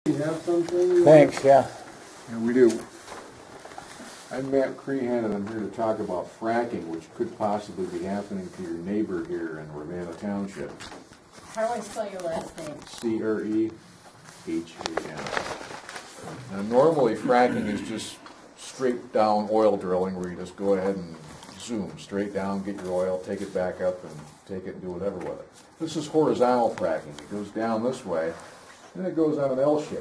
You have something? Thanks, yeah. Yeah, we do. I'm Matt Crehan, and I'm here to talk about fracking, which could possibly be happening to your neighbor here in Ravenna Township. How do I spell your last name? Crehan. Now, normally fracking is just straight down oil drilling, where you just go ahead and zoom straight down, get your oil, take it back up, and take it and do whatever with it. This is horizontal fracking. It goes down this way, and it goes on an L shape.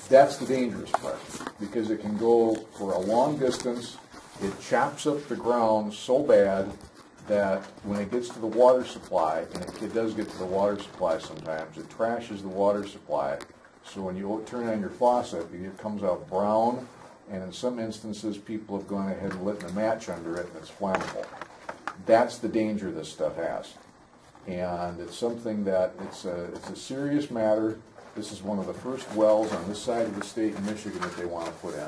That's the dangerous part, because it can go for a long distance. It chops up the ground so bad that when it gets to the water supply, and it does get to the water supply sometimes, it trashes the water supply. So when you turn on your faucet, it comes out brown, and in some instances people have gone ahead and lit a match under it, and it's flammable. That's the danger this stuff has. And it's something that it's a serious matter. This is one of the first wells on this side of the state in Michigan that they want to put in.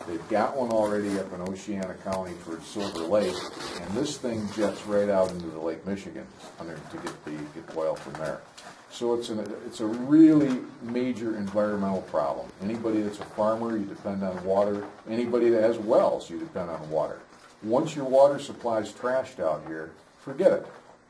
They've got one already up in Oceana County for Silver Lake, and this thing jets right out into the Lake Michigan to get the oil from there. So it's a really major environmental problem. Anybody that's a farmer, you depend on water. Anybody that has wells, you depend on water. Once your water supply is trashed out here, forget it.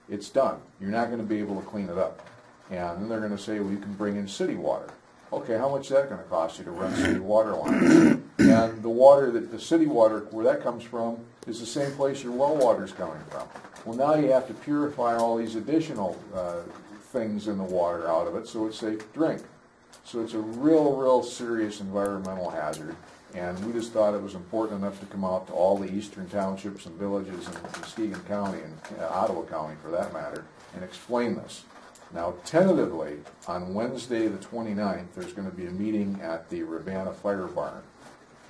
It's done. You're not going to be able to clean it up. And then they're going to say, well, you can bring in city water. Okay, how much is that going to cost you to run city water lines? And the water, the city water, where that comes from, is the same place your well water is coming from. Well, now you have to purify all these additional things in the water out of it so it's safe to drink. So it's a real serious environmental hazard. And we just thought it was important enough to come out to all the eastern townships and villages in Muskegon County and Ottawa County, for that matter, and explain this. Now, tentatively, on Wednesday the 29th, there's going to be a meeting at the Ravenna Fire Barn,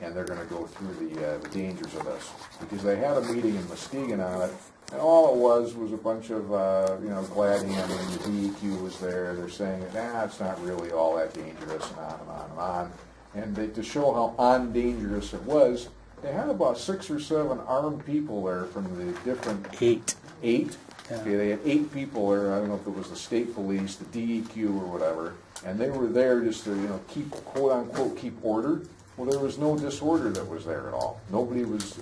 and they're going to go through the dangers of this. Because they had a meeting in Muskegon on it, and all it was a bunch of, glad handing. The DEQ was there. They're saying, it's not really all that dangerous, and on and on and on. And to show how undangerous it was, they had about 6 or 7 armed people there from the different... Eight? Yeah. Okay, they had 8 people there. I don't know if it was the state police, the DEQ, or whatever, and they were there just to, keep, quote unquote, keep order. Well, there was no disorder that was there at all. Nobody was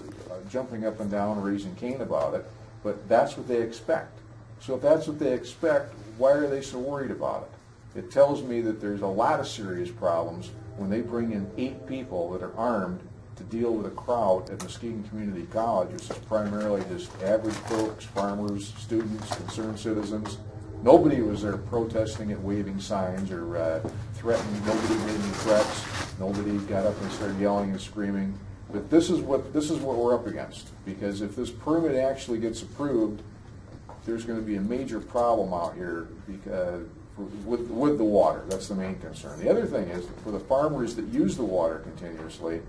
jumping up and down, raising Cain about it, but that's what they expect. So if that's what they expect, why are they so worried about it? It tells me that there's a lot of serious problems when they bring in 8 people that are armed to deal with a crowd at Muskegon Community College, which is primarily just average folks, farmers, students, concerned citizens. Nobody was there protesting it, waving signs, or threatening. Nobody made any threats. Nobody got up and started yelling and screaming. But this is what we're up against. Because if this permit actually gets approved, there's going to be a major problem out here because with the water. That's the main concern. The other thing is that for the farmers that use the water continuously,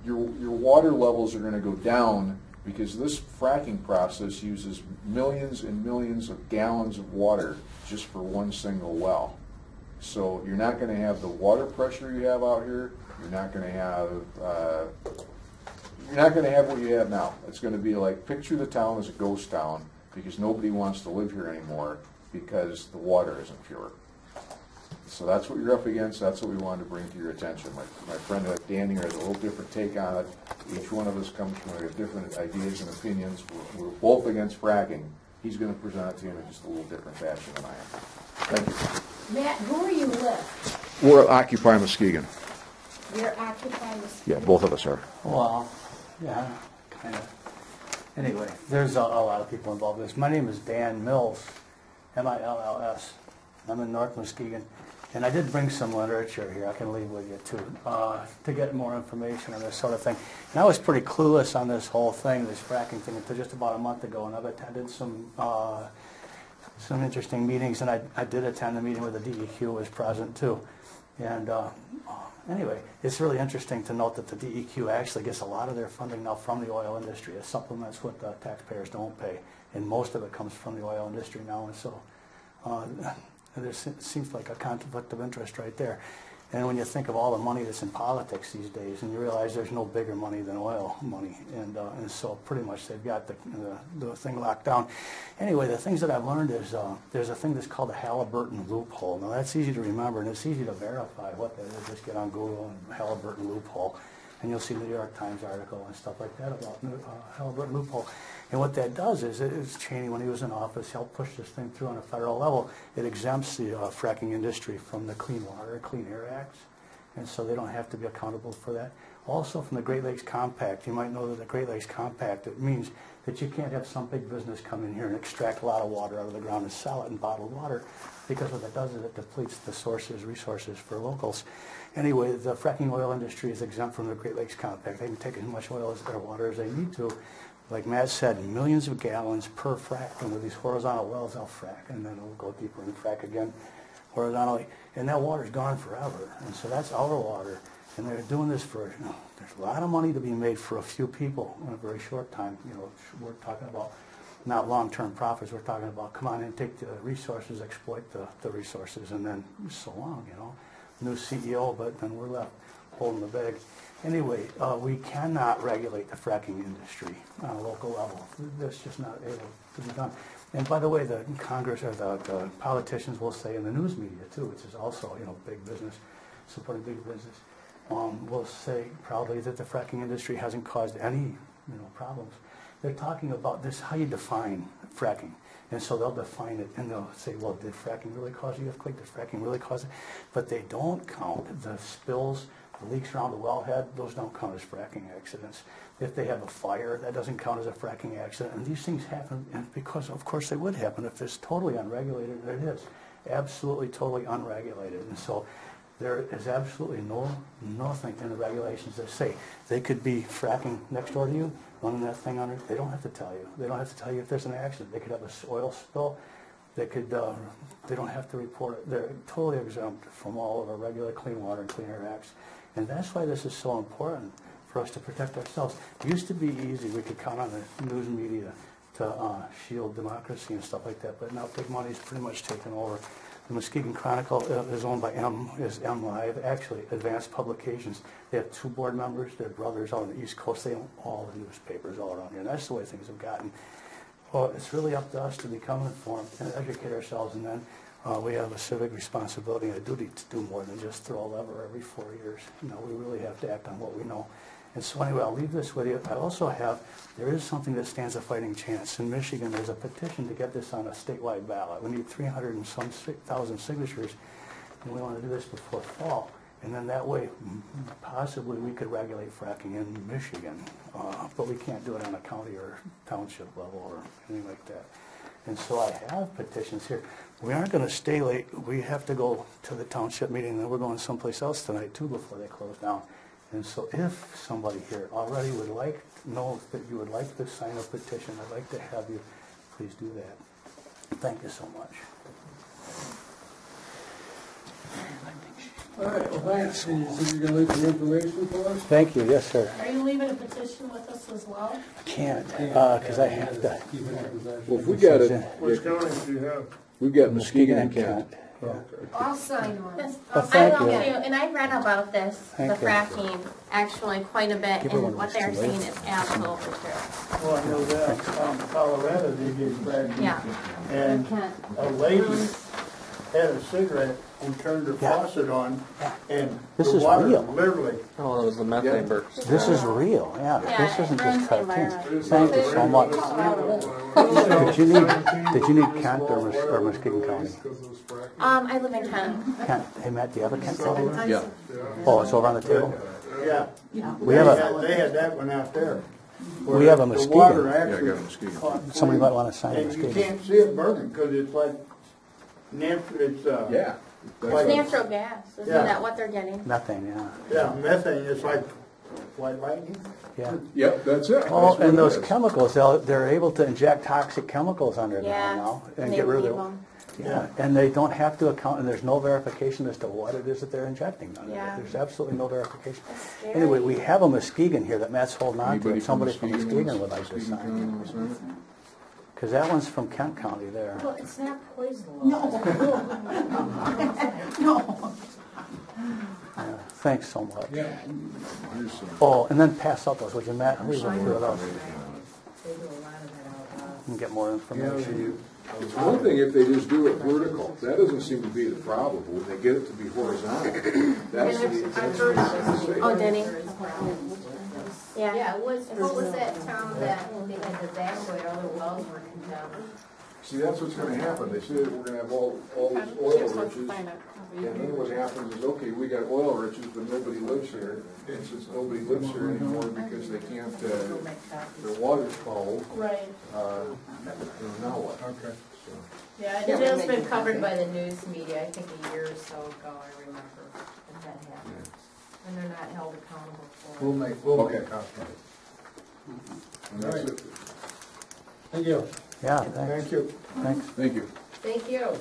your water levels are going to go down because this fracking process uses millions and millions of gallons of water just for one single well. So you're not going to have the water pressure you have out here. You're not going to have what you have now. It's going to be like, picture the town as a ghost town because nobody wants to live here anymore because the water isn't pure. So that's what you're up against. That's what we wanted to bring to your attention. My friend Dan here has a little different take on it. Each one of us comes from different ideas and opinions. We're both against fracking. He's going to present it to you in just a little different fashion than I am. Thank you. Matt, who are you with? We're Occupy Muskegon. You're Occupy Muskegon? Yeah, both of us are. Well, yeah, kind of. Anyway, there's a lot of people involved in this. My name is Dan Mills, M-I-L-L-S. I'm in North Muskegon. And I did bring some literature here I can leave with you too, to get more information on this sort of thing. And I was pretty clueless on this whole thing, this fracking thing, until just about a month ago, and I've attended some interesting meetings, and I did attend the meeting where the DEQ was present too. And anyway, it's really interesting to note that the DEQ actually gets a lot of their funding now from the oil industry. It supplements what the taxpayers don't pay, and most of it comes from the oil industry now, and so there seems like a conflict of interest right there. And when you think of all the money that's in politics these days, and you realize there's no bigger money than oil money, and so pretty much they've got the thing locked down. Anyway, the things that I've learned is there's a thing that's called the Halliburton loophole. Now that's easy to remember, and it's easy to verify what that is. Just get on Google and Halliburton loophole, and you'll see the New York Times article and stuff like that about Halliburton loophole. And what that does is, Cheney, when he was in office, helped push this thing through on a federal level. It exempts the fracking industry from the Clean Water and Clean Air Acts, and so they don't have to be accountable for that. Also from the Great Lakes Compact, you might know that the Great Lakes Compact, it means that you can't have some big business come in here and extract a lot of water out of the ground and sell it in bottled water, because what that does is it depletes the resources for locals. Anyway, the fracking oil industry is exempt from the Great Lakes Compact. They can take as much oil or water as they need to. Like Matt said, millions of gallons per frac, and with these horizontal wells, they'll frac, and then it'll go deeper and frac again horizontally, and that water's gone forever, and so that's our water, and they're doing this for, there's a lot of money to be made for a few people in a very short time. We're talking about not long-term profits, we're talking about come on and take the resources, exploit the resources, and then so long, new CEO, but then we're left holding the bag. Anyway, we cannot regulate the fracking industry on a local level. That's just not able to be done. And by the way, the Congress or the politicians will say, in the news media too, which is also big business, supporting big business, will say proudly that the fracking industry hasn't caused any problems. They're talking about this, how you define fracking. And so they'll define it and they'll say, well, did fracking really cause the earthquake? Did fracking really cause it? But they don't count the spills, the leaks around the wellhead. Those don't count as fracking accidents. If they have a fire, that doesn't count as a fracking accident. And these things happen, and because of course they would happen if it's totally unregulated. It is absolutely totally unregulated. And so there is absolutely nothing in the regulations that say they could be fracking next door to you, running that thing under. They don't have to tell you. They don't have to tell you if there's an accident. They could have an oil spill. They could. They don't have to report it. They're totally exempt from all of our regular Clean Water and Clean Air Acts. And that's why this is so important for us to protect ourselves. It used to be easy. We could count on the news media to shield democracy and stuff like that. But now big money's pretty much taken over. The Muskegon Chronicle is owned by M Live, actually Advanced Publications. They have 2 board members. They're brothers out on the East Coast. They own all the newspapers all around here. And that's the way things have gotten. Well, it's really up to us to become informed and educate ourselves, and then we have a civic responsibility and a duty to do more than just throw a lever every 4 years. We really have to act on what we know. And so anyway, I'll leave this with you. I also have, there is something that stands a fighting chance. In Michigan, there's a petition to get this on a statewide ballot. We need 300 and some thousand signatures, and we want to do this before fall. And then that way, possibly we could regulate fracking in Michigan, but we can't do it on a county or township level or anything like that. And so I have petitions here. We aren't going to stay late. We have to go to the township meeting, and then we're going someplace else tonight too before they close down. And so if somebody here already would like to know that you would like to sign a petition, I'd like to have you please do that. Thank you so much. All right, well, thanks. And you said you're going to leave some information for us? Thank you. Yes, sir. Are you leaving a petition with us as well? I can't because I have to. Keep it in possession. Well, if we got it, Which counties do you have? we've got Muskegon and Kent. Yeah. I'll sign one. Yes, Well, I thank will you. too, and I've read about this, the Thank you. fracking, actually quite a bit, Give her one and of what those they're too, saying right? is absolutely true. Well, I know that, Colorado, they get fracking. Yeah. And a lady had a cigarette and turned her Yeah. faucet on, and This the is water real. literally, Oh, it was the methane burst. This is real. Yeah. Yeah, This it isn't ruins just the cartoons. environment. Thank you so much. Did you need Kent or Muskegon County? I live in Kent. Kent. Hey Matt, do you have a Kent County? Yeah. Oh, it's over on the table. yeah. We have a. They had that one out there. We have a The water Muskegon. Yeah, I actually got Muskegon. caught Somebody flame, might want to sign a and you Muskegon. can't see it burning, because it's like, it's, Yeah. It's Like- natural gas, isn't Yeah. that what they're getting? Nothing. Yeah. yeah, methane, it's like white lightning. Yeah. Yep, that's it. Oh, That's what and it those is. chemicals, they're able to inject toxic chemicals under there Yeah, now and they get rid of leave their. them. Yeah, and they don't have to account, and there's no verification as to what it is that they're injecting under there. Yeah. There's absolutely no verification. That's scary. Anyway, we have a Muskegon here that Matt's holding on to, Anybody if somebody from Muskegon would like to Muskegon County sign. wanna sign it? Because that one's from Kent County there. Well, it's not poison. Thanks so much. Yeah. Here's some Oh, and then pass out those, would you, Matt? Hurry up, do it up. information on They do a lot of that out And get more it. information. It's one thing if they just do it vertical, that doesn't seem to be the problem, but when they get it to be horizontal, that's I've heard of it. Oh, did he? Yeah, Yeah. it was, what was that town that they had the evacuate, all their wells were condemned? See, that's what's gonna happen, they say that we're gonna have all these oil riches, and then what happens is, okay, we got oil riches, but nobody lives here, and since nobody lives here anymore because they can't, their water's cold, Right. now what? Okay. So, Yeah, and it's been covered by the news media, I think a year or so ago, I remember that happened. And they're not held accountable for We'll it. make Okay. a copy. And that's it. Thank you. Yeah, thanks. Thank you. Thanks. Thank you. Thank you.